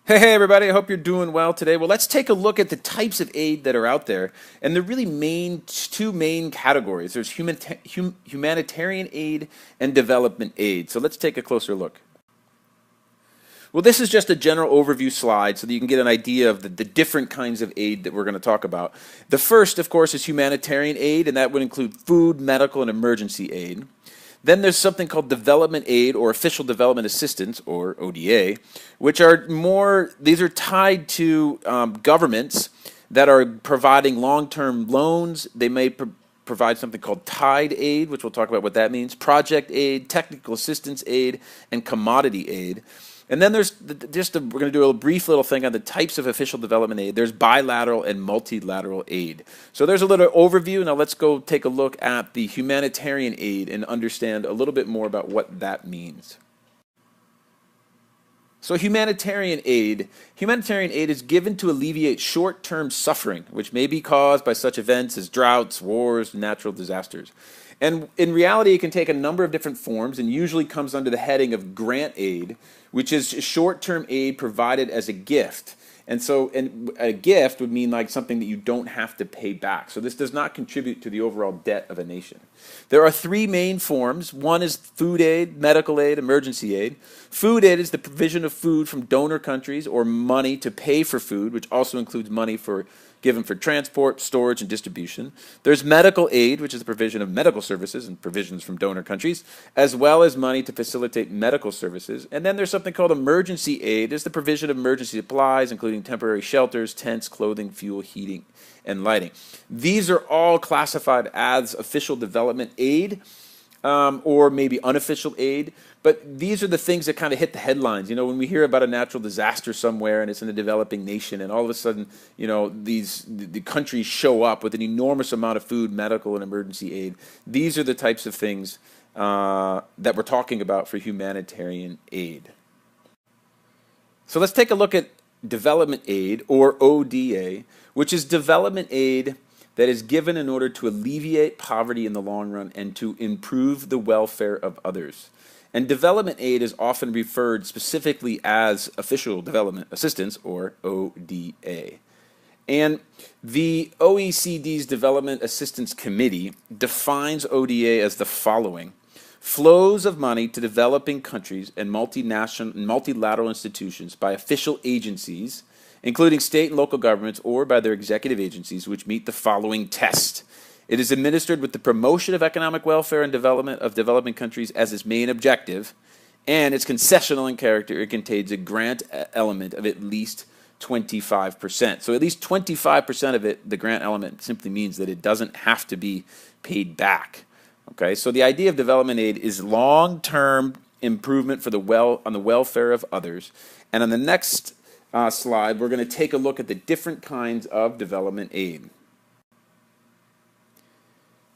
Hey everybody, I hope you're doing well today. Well, let's take a look at the types of aid that are out there. And they're really two main categories. There's humanitarian aid and development aid. So let's take a closer look. Well, this is just a general overview slide so that you can get an idea of the different kinds of aid that we're going to talk about. The first, of course, is humanitarian aid, and that would include food, medical, and emergency aid. Then there's something called development aid or official development assistance, or ODA, which are these are tied to governments that are providing long-term loans. They may provide something called tied aid, which we'll talk about what that means, project aid, technical assistance aid, and commodity aid. And then there's we're going to do a brief little thing on the types of official development aid. There's bilateral and multilateral aid. So there's a little overview. Now let's go take a look at the humanitarian aid and understand a little bit more about what that means. So humanitarian aid is given to alleviate short-term suffering, which may be caused by such events as droughts, wars, natural disasters. And in reality, it can take a number of different forms and usually comes under the heading of grant aid, which is short-term aid provided as a gift. And a gift would mean like something that you don't have to pay back. So this does not contribute to the overall debt of a nation. There are three main forms. One is food aid, medical aid, emergency aid. Food aid is the provision of food from donor countries or money to pay for food, which also includes money given for transport, storage, and distribution. There's medical aid, which is the provision of medical services and provisions from donor countries, as well as money to facilitate medical services. And then there's something called emergency aid. It's the provision of emergency supplies, including temporary shelters, tents, clothing, fuel, heating, and lighting. These are all classified as official development aid, or maybe unofficial aid. But these are the things that kind of hit the headlines. You know, when we hear about a natural disaster somewhere and it's in a developing nation, and all of a sudden, you know, the countries show up with an enormous amount of food, medical, and emergency aid. These are the types of things that we're talking about for humanitarian aid. So let's take a look at development aid, or ODA, which is development aid that is given in order to alleviate poverty in the long run and to improve the welfare of others. And development aid is often referred specifically as official development assistance, or ODA. And the OECD's Development Assistance Committee defines ODA as the following: flows of money to developing countries and multilateral institutions by official agencies, including state and local governments, or by their executive agencies, which meet the following test. It is administered with the promotion of economic welfare and development of developing countries as its main objective, and it's concessional in character. It contains a grant element of at least 25%. So at least 25% of it, the grant element, simply means that it doesn't have to be paid back. Okay, so the idea of development aid is long-term improvement on the welfare of others. And on the next slide, we're going to take a look at the different kinds of development aid.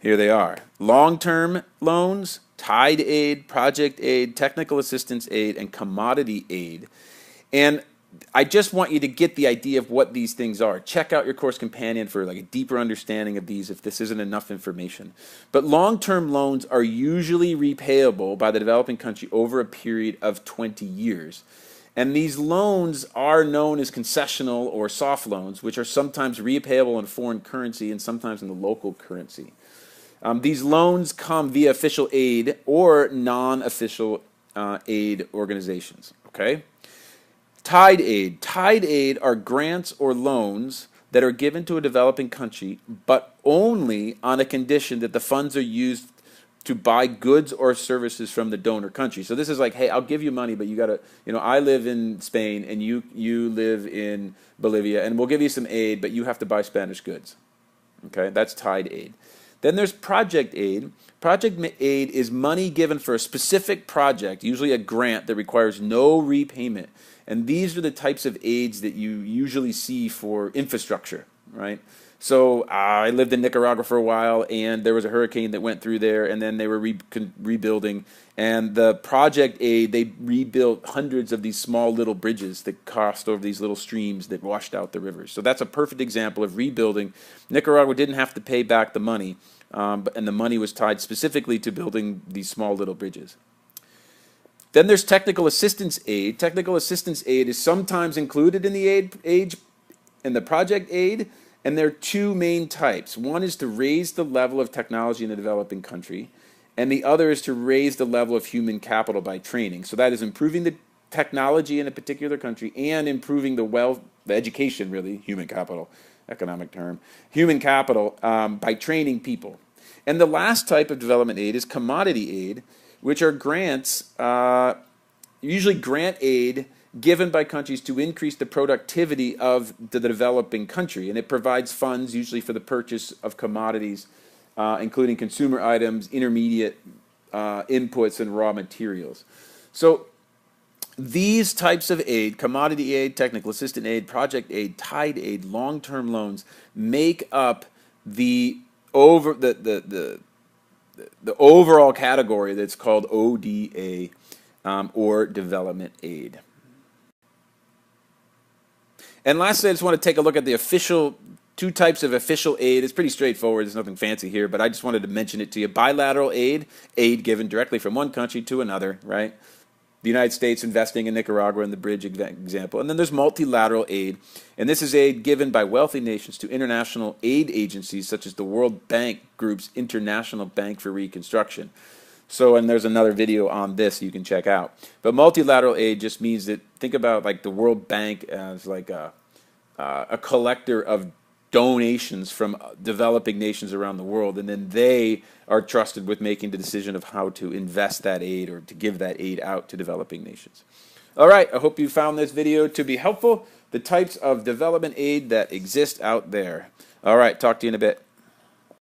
Here they are: long-term loans, tied aid, project aid, technical assistance aid, and commodity aid. And I just want you to get the idea of what these things are. Check out your course companion for like a deeper understanding of these if this isn't enough information. But long-term loans are usually repayable by the developing country over a period of 20 years. And these loans are known as concessional or soft loans, which are sometimes repayable in foreign currency and sometimes in the local currency. These loans come via official aid or non-official aid organizations. Okay? Tied aid. Tied aid are grants or loans that are given to a developing country, but only on a condition that the funds are used to buy goods or services from the donor country. So this is like, hey, I'll give you money, but you gotta, you know, I live in Spain and you live in Bolivia, and we'll give you some aid, but you have to buy Spanish goods. Okay, that's tied aid. Then there's project aid. Project aid is money given for a specific project, usually a grant that requires no repayment. And these are the types of aids that you usually see for infrastructure, right? So I lived in Nicaragua for a while, and there was a hurricane that went through there, and then they were rebuilding. And the project aid, they rebuilt hundreds of these small little bridges that crossed over these little streams that washed out the rivers. So that's a perfect example of rebuilding. Nicaragua didn't have to pay back the money, and the money was tied specifically to building these small little bridges. Then there's technical assistance aid. Technical assistance aid is sometimes included in the the project aid, and there are two main types. One is to raise the level of technology in a developing country, and the other is to raise the level of human capital by training. So that is improving the technology in a particular country and improving the education, really, human capital, economic term, human capital by training people. And the last type of development aid is commodity aid, which are grants, usually grant aid given by countries to increase the productivity of the developing country. And it provides funds usually for the purchase of commodities, including consumer items, intermediate inputs, and raw materials. So these types of aid, commodity aid, technical assistance aid, project aid, tied aid, long-term loans, make up the overall category that's called ODA, or development aid. And lastly, I just want to take a look at the two types of official aid. It's pretty straightforward. There's nothing fancy here, but I just wanted to mention it to you. Bilateral aid given directly from one country to another, right? The United States investing in Nicaragua in the bridge example. And then there's multilateral aid. And this is aid given by wealthy nations to international aid agencies such as the World Bank Group's International Bank for Reconstruction. So, and there's another video on this you can check out. But multilateral aid just means that, think about like the World Bank as like a collector of donations from developing nations around the world, and then they are trusted with making the decision of how to invest that aid or to give that aid out to developing nations. All right, I hope you found this video to be helpful. The types of development aid that exist out there. All right, talk to you in a bit.